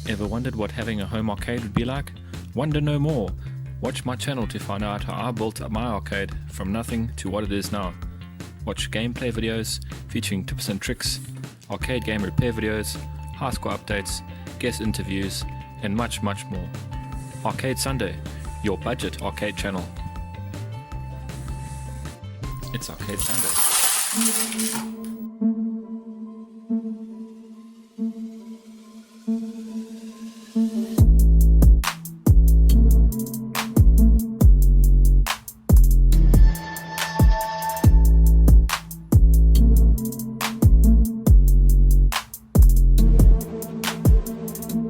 Ever wondered what having a home arcade would be like? Wonder no more. Watch my channel to find out how I built up my arcade from nothing to what it is now. Watch gameplay videos featuring tips and tricks, arcade game repair videos, high score updates, guest interviews, and much more. Arcade Sunday, your budget arcade channel. It's Arcade Sunday.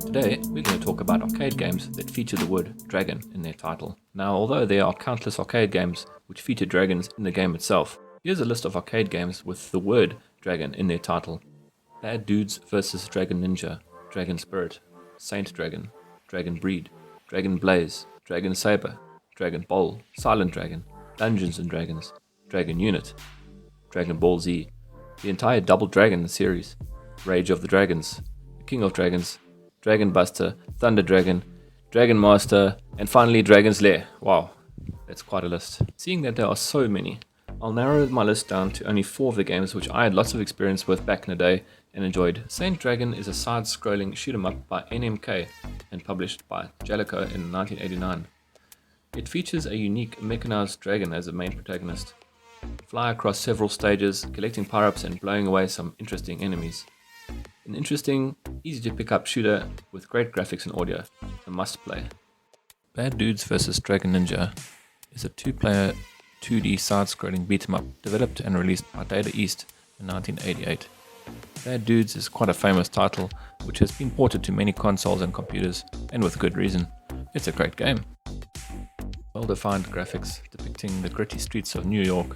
Today, we're going to talk about arcade games that feature the word dragon in their title. Now, although there are countless arcade games which feature dragons in the game itself, here's a list of arcade games with the word dragon in their title. Bad Dudes vs. Dragon Ninja, Dragon Spirit, Saint Dragon, Dragon Breed, Dragon Blaze, Dragon Saber, Dragon Ball, Silent Dragon, Dungeons & Dragons, Dragon Unit, Dragon Ball Z, the entire Double Dragon series, Rage of the Dragons, King of Dragons, Dragon Buster, Thunder Dragon, Dragon Master, and finally Dragon's Lair. Wow, that's quite a list. Seeing that there are so many, I'll narrow my list down to only 4 of the games which I had lots of experience with back in the day and enjoyed. Saint Dragon is a side-scrolling shoot-'em-up by NMK and published by Jalico in 1989. It features a unique mechanized dragon as the main protagonist. Fly across several stages, collecting power-ups and blowing away some interesting enemies. An interesting, easy to pick up shooter with great graphics and audio, a must play. Bad Dudes vs. Dragon Ninja is a 2-player 2D side-scrolling beat-em-up developed and released by Data East in 1988. Bad Dudes is quite a famous title which has been ported to many consoles and computers, and with good reason. It's a great game. Well-defined graphics depicting the gritty streets of New York,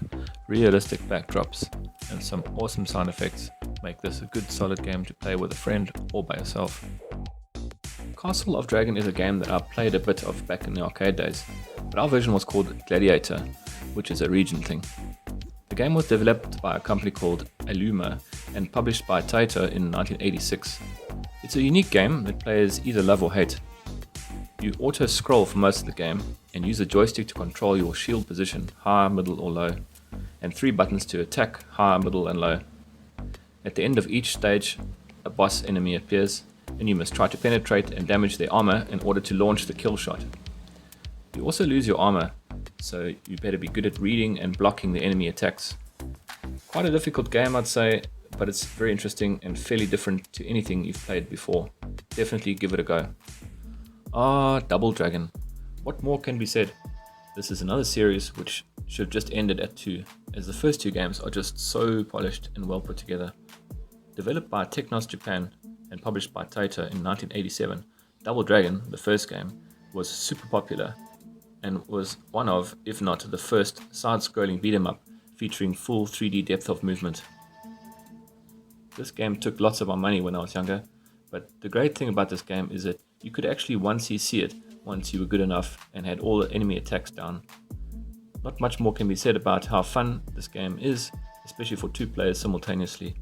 realistic backdrops, and some awesome sound effects make this a good solid game to play with a friend or by yourself. Castle of Dragon is a game that I played a bit of back in the arcade days, but our version was called Gladiator, which is a region thing. The game was developed by a company called Aluma and published by Taito in 1986. It's a unique game that players either love or hate. You auto-scroll for most of the game and use the joystick to control your shield position, high, middle or low, and 3 buttons to attack, high, middle and low. At the end of each stage, a boss enemy appears, and you must try to penetrate and damage their armor in order to launch the kill shot. You also lose your armor, so you better be good at reading and blocking the enemy attacks. Quite a difficult game, I'd say, but it's very interesting and fairly different to anything you've played before. Definitely give it a go. Double Dragon. What more can be said? This is another series which should have just ended at 2, as the first 2 games are just so polished and well put together. Developed by Technos Japan and published by Taito in 1987, Double Dragon, the first game, was super popular and was one of, if not the first, side-scrolling beat-em-up featuring full 3D depth of movement. This game took lots of my money when I was younger, but the great thing about this game is that you could actually once see it once you were good enough and had all the enemy attacks down. Not much more can be said about how fun this game is, especially for 2 players simultaneously.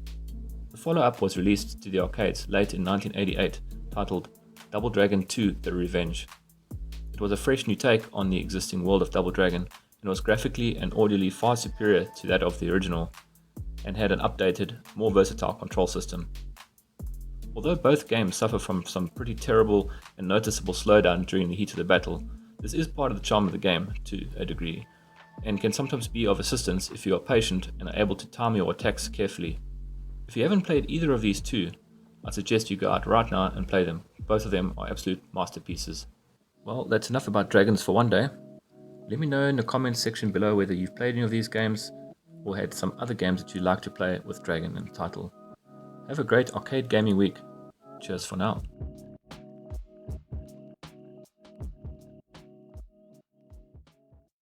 The follow-up was released to the arcades late in 1988, titled Double Dragon 2 The Revenge. It was a fresh new take on the existing world of Double Dragon and was graphically and audially far superior to that of the original, and had an updated, more versatile control system. Although both games suffer from some pretty terrible and noticeable slowdown during the heat of the battle, this is part of the charm of the game to a degree, and can sometimes be of assistance if you are patient and are able to time your attacks carefully. If you haven't played either of these 2, I suggest you go out right now and play them. Both of them are absolute masterpieces. Well, that's enough about dragons for one day. Let me know in the comments section below whether you've played any of these games or had some other games that you'd like to play with dragon in the title. Have a great arcade gaming week. Cheers for now.